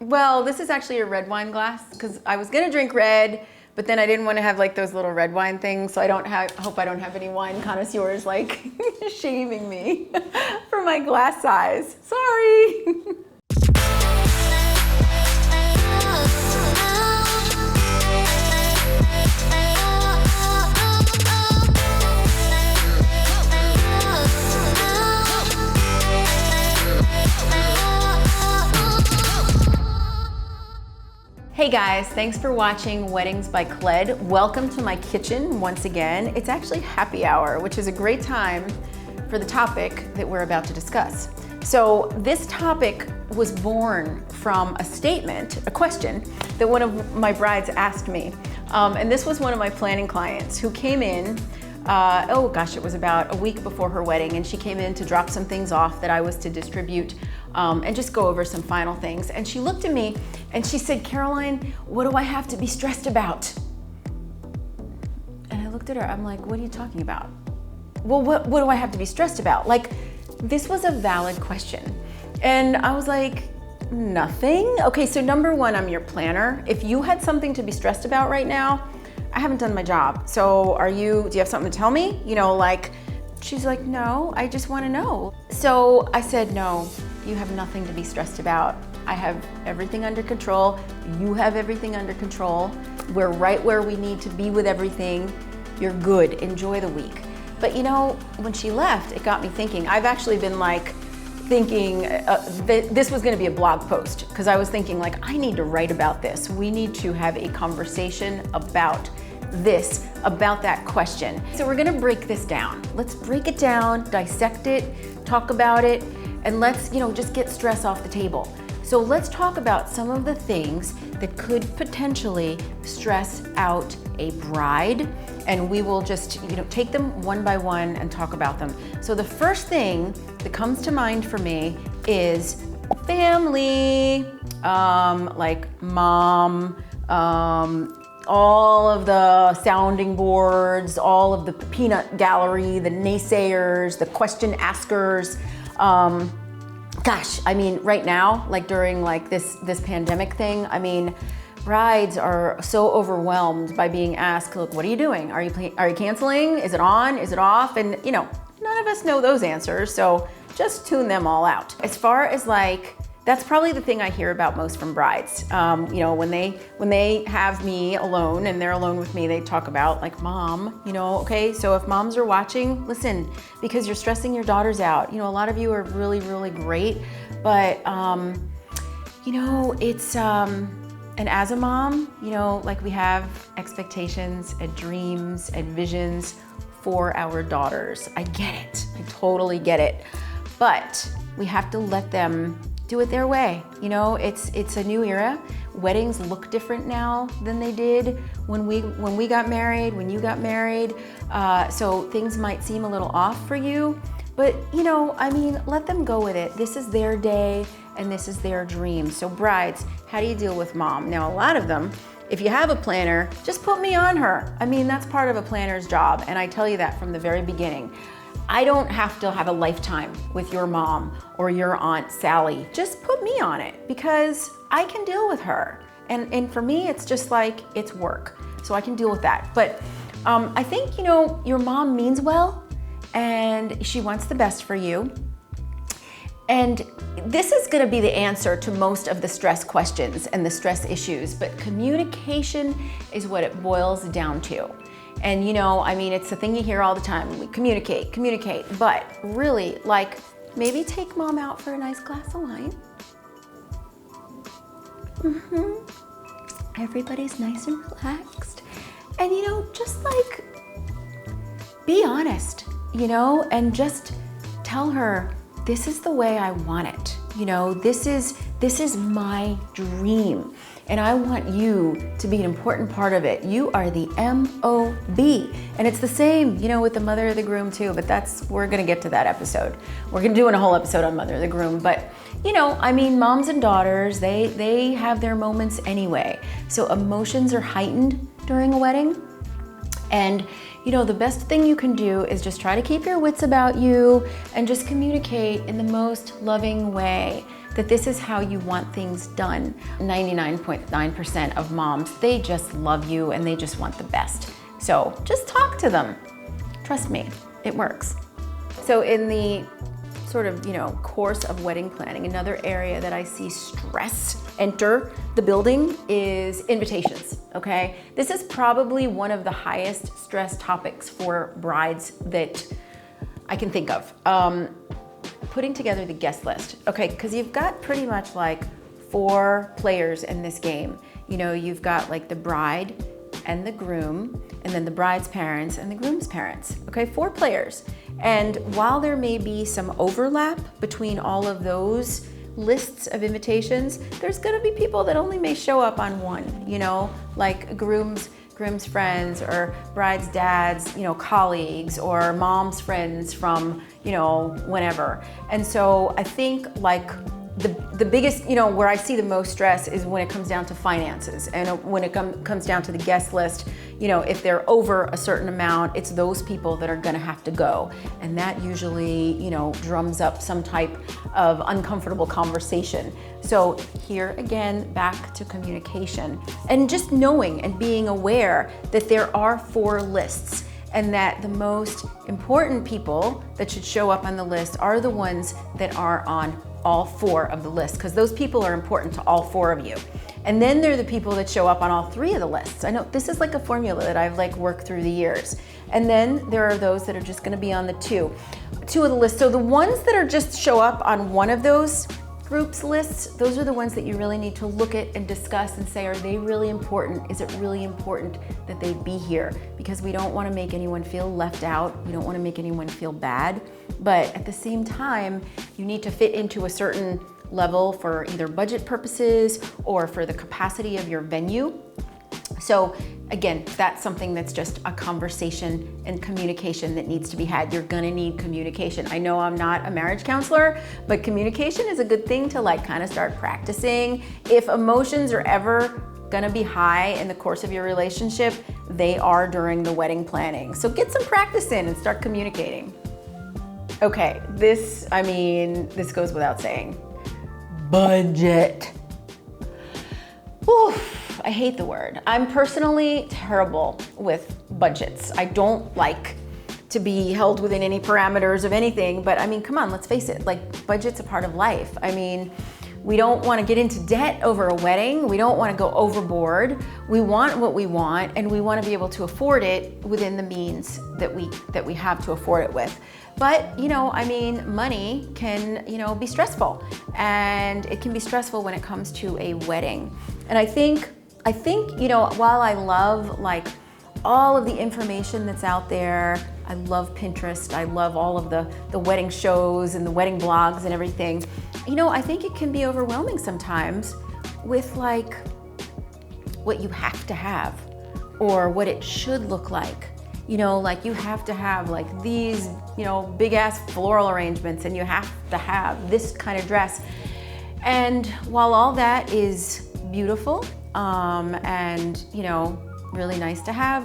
Well, this is actually a red wine glass because I was gonna drink red, but then I didn't want to have like those little red wine things. So hope I don't have any wine connoisseurs like shaming me for my glass size. Sorry. Hey guys, thanks for watching Weddings by Cled. Welcome to my kitchen once again. It's actually happy hour, which is a great time for the topic that we're about to discuss. So this topic was born from a statement, a question that one of my brides asked me. And this was one of my planning clients who came in, it was about a week before her wedding, and she came in to drop some things off that I was to distribute and just go over some final things. And she looked at me and she said, Caroline, what do I have to be stressed about? And I looked at her, I'm like, what are you talking about? Well, what do I have to be stressed about? Like, this was a valid question. And I was like, nothing. Okay, so number one, I'm your planner. If you had something to be stressed about right now, I haven't done my job. So do you have something to tell me? She's like, no, I just want to know. So I said, no, you have nothing to be stressed about. I have everything under control. You have everything under control. We're right where we need to be with everything. You're good. Enjoy the week. But when she left, it got me thinking. I've actually been thinking this was going to be a blog post because I was thinking I need to write about this. We need to have a conversation about this, about that question. So we're gonna break this down. Let's break it down, dissect it, talk about it, and let's just get stress off the table. So let's talk about some of the things that could potentially stress out a bride, and we will just take them one by one and talk about them. So the first thing that comes to mind for me is family, like mom, all of the sounding boards, all of the peanut gallery, the naysayers, the question askers. Right now, during this pandemic thing, brides are so overwhelmed by being asked, look, what are you doing? Are you canceling? Is it on? Is it off? And none of us know those answers, so just tune them all out. As far as that's probably the thing I hear about most from brides. When they have me alone and they're alone with me, they talk about mom, okay, so if moms are watching, listen, because you're stressing your daughters out. A lot of you are really, really great, but it's, and as a mom, we have expectations and dreams and visions for our daughters. I get it, I totally get it, but we have to let them do it their way. It's a new era. Weddings look different now than they did when we got married, when you got married. So things might seem a little off for you, but let them go with it. This is their day and this is their dream. So brides, how do you deal with mom? Now, a lot of them, if you have a planner, just put me on her. That's part of a planner's job. And I tell you that from the very beginning. I don't have to have a lifetime with your mom or your Aunt Sally. Just put me on it because I can deal with her. And for me, it's just it's work. So I can deal with that. But I think, your mom means well and she wants the best for you. And this is gonna be the answer to most of the stress questions and the stress issues, but communication is what it boils down to. And it's the thing you hear all the time. We communicate, but really, maybe take mom out for a nice glass of wine. Everybody's nice and relaxed. And just be honest, and just tell her, this is the way I want it. This is my dream. And I want you to be an important part of it. You are the MOB. And it's the same, with the mother of the groom too, but we're gonna get to that episode. We're gonna do a whole episode on mother of the groom, but moms and daughters, they have their moments anyway. So emotions are heightened during a wedding. And the best thing you can do is just try to keep your wits about you and just communicate in the most loving way. that this is how you want things done. 99.9% of moms, they just love you and they just want the best. So just talk to them. Trust me, it works. So in the sort of, course of wedding planning, another area that I see stress enter the building is invitations, okay? This is probably one of the highest stress topics for brides that I can think of. Putting together the guest list, okay? Because you've got pretty much like 4 players in this game. You've got like the bride and the groom, and then the bride's parents and the groom's parents, okay? 4 players. And while there may be some overlap between all of those lists of invitations, there's gonna be people that only may show up on one, like groom's friends or bride's dad's, colleagues or mom's friends from, whenever. And so I think like the biggest, where I see the most stress is when it comes down to finances, and when it comes down to the guest list, if they're over a certain amount, it's those people that are gonna have to go. And that usually, drums up some type of uncomfortable conversation. So here again, back to communication and just knowing and being aware that there are 4 lists, and that the most important people that should show up on the list are the ones that are on all 4 of the lists, because those people are important to all 4 of you. And then there are the people that show up on all 3 of the lists. I know this is like a formula that I've worked through the years. And then there are those that are just gonna be on the two of the lists. So the ones that are just show up on one of those groups lists, those are the ones that you really need to look at and discuss and say, are they really important? Is it really important that they be here? Because we don't want to make anyone feel left out. We don't want to make anyone feel bad. But at the same time, you need to fit into a certain level for either budget purposes or for the capacity of your venue. So again, that's something that's just a conversation and communication that needs to be had. You're gonna need communication. I know I'm not a marriage counselor, but communication is a good thing to kind of start practicing. If emotions are ever gonna be high in the course of your relationship, they are during the wedding planning. So get some practice in and start communicating. Okay, this goes without saying. Budget. Oof. I hate the word. I'm personally terrible with budgets. I don't like to be held within any parameters of anything, but come on, let's face it, budget's a part of life. We don't want to get into debt over a wedding. We don't want to go overboard. We want what we want, and we want to be able to afford it within the means that we have to afford it with. But, money can, be stressful, and it can be stressful when it comes to a wedding. And I think, while I love all of the information that's out there, I love Pinterest, I love all of the wedding shows and the wedding blogs and everything, I think it can be overwhelming sometimes with what you have to have or what it should look like. You have to have these, big ass floral arrangements, and you have to have this kind of dress. And while all that is beautiful, and really nice to have,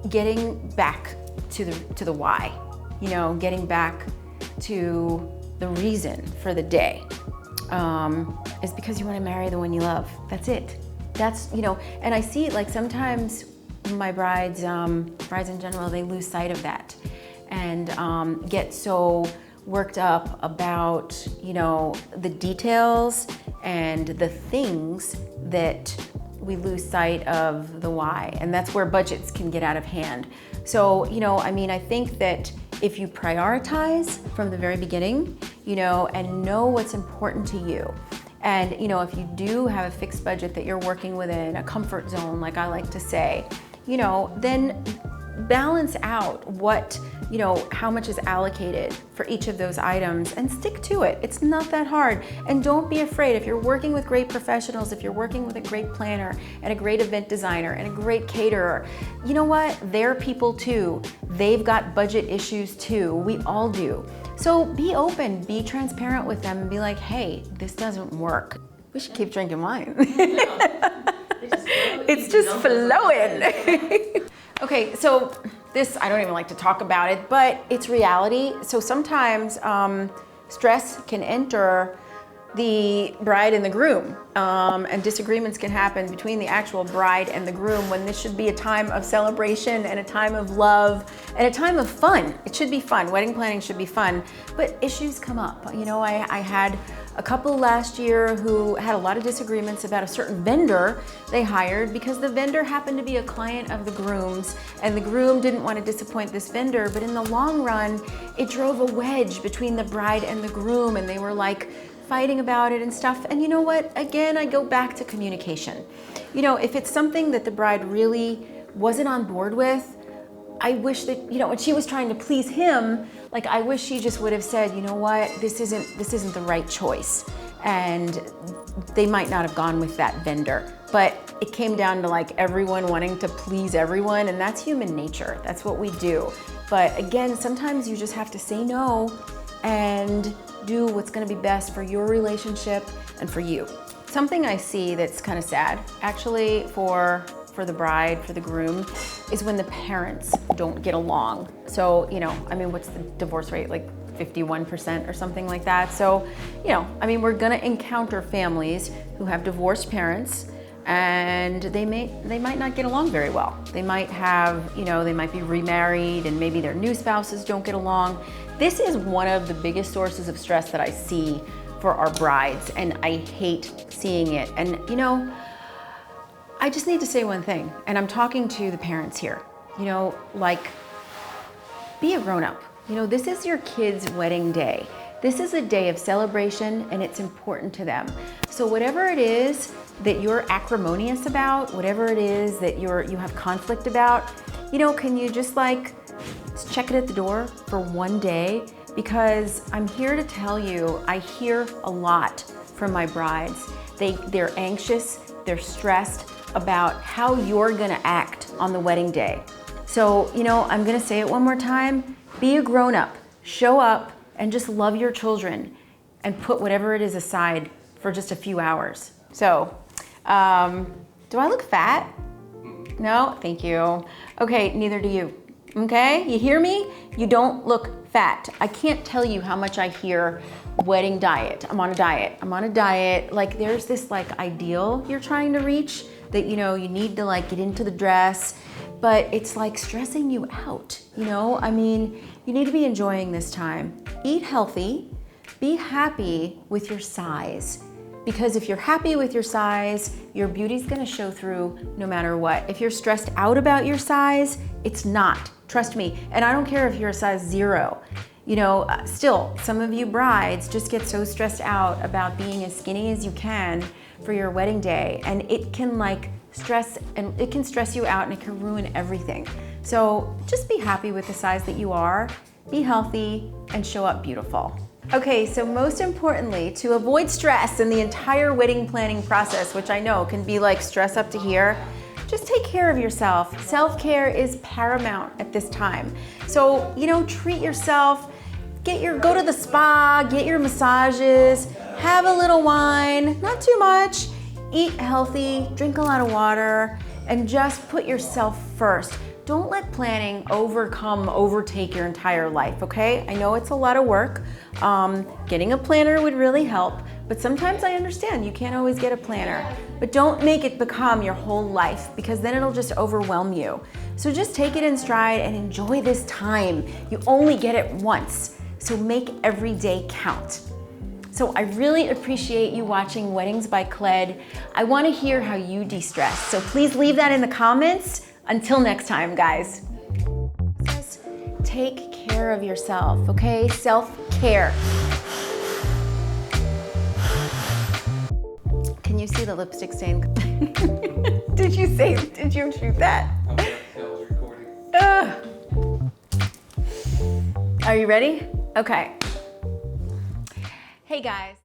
getting back to the why, getting back to the reason for the day, is because you want to marry the one you love. That's it. That's, and I see sometimes my brides in general, they lose sight of that and get so worked up about, the details and the things that we lose sight of the why. And that's where budgets can get out of hand. So, I think that if you prioritize from the very beginning, and know what's important to you, and, if you do have a fixed budget that you're working within, a comfort zone, like I like to say, then balance out what, how much is allocated for each of those items and stick to it. It's not that hard. And don't be afraid. If you're working with great professionals, if you're working with a great planner and a great event designer and a great caterer, you know what? They're people too. They've got budget issues too. We all do. So be open, be transparent with them and be like, hey, this doesn't work. We should keep drinking wine. It's just flowing. Okay, so this, I don't even like to talk about it, but it's reality. So sometimes stress can enter the bride and the groom, and disagreements can happen between the actual bride and the groom when this should be a time of celebration and a time of love and a time of fun. It should be fun. Wedding planning should be fun, but issues come up. You know, I had a couple last year who had a lot of disagreements about a certain vendor they hired because the vendor happened to be a client of the groom's, and the groom didn't want to disappoint this vendor, but in the long run, it drove a wedge between the bride and the groom, and they were like fighting about it and stuff. And you know what? Again, I go back to communication. You know, if it's something that the bride really wasn't on board with, I wish that, you know, when she was trying to please him, like I wish she just would have said, you know what, this isn't the right choice. And they might not have gone with that vendor. But it came down to like everyone wanting to please everyone, and that's human nature. That's what we do. But again, sometimes you just have to say no and do what's gonna be best for your relationship and for you. Something I see that's kind of sad, actually, for the bride, for the groom, is when the parents don't get along. So, you know, I mean, what's the divorce rate? Like 51% or something like that. So, you know, I mean, we're gonna encounter families who have divorced parents, and they might not get along very well. They might have, you know, they might be remarried and maybe their new spouses don't get along. This is one of the biggest sources of stress that I see for our brides, and I hate seeing it. And you know, I just need to say one thing, and I'm talking to the parents here. You know, like, be a grown-up. You know, this is your kid's wedding day. This is a day of celebration, and it's important to them. So whatever it is that you're acrimonious about, whatever it is that you have conflict about, you know, can you just like check it at the door for one day? Because I'm here to tell you, I hear a lot from my brides. They're anxious, they're stressed about how you're gonna act on the wedding day. So, you know, I'm gonna say it one more time. Be a grown-up, show up, and just love your children and put whatever it is aside for just a few hours. So, do I look fat? No, thank you. Okay, neither do you. Okay, you hear me? You don't look fat. I can't tell you how much I hear wedding diet. I'm on a diet. I'm on a diet. Like there's this like ideal you're trying to reach that, you know, you need to like get into the dress, but it's like stressing you out, you know? I mean, you need to be enjoying this time. Eat healthy, be happy with your size. Because if you're happy with your size, your beauty's gonna show through no matter what. If you're stressed out about your size, it's not, trust me. And I don't care if you're a size 0. You know, still, some of you brides just get so stressed out about being as skinny as you can for your wedding day, and it can like stress you out, and it can ruin everything. So just be happy with the size that you are, be healthy, and show up beautiful. Okay, so most importantly, to avoid stress in the entire wedding planning process, which I know can be like stress up to here, just take care of yourself. Self-care is paramount at this time. So, you know, treat yourself, go to the spa, get your massages, have a little wine, not too much, eat healthy, drink a lot of water, and just put yourself first. Don't let planning overtake your entire life, okay? I know it's a lot of work. Getting a planner would really help, but sometimes I understand you can't always get a planner. But don't make it become your whole life, because then it'll just overwhelm you. So just take it in stride and enjoy this time. You only get it once, so make every day count. So I really appreciate you watching Weddings by Cled. I wanna hear how you de-stress, so please leave that in the comments. Until next time, guys. Just take care of yourself, okay? Self-care. Can you see the lipstick stain? Did you shoot that? I was recording. Are you ready? Okay. Hey guys.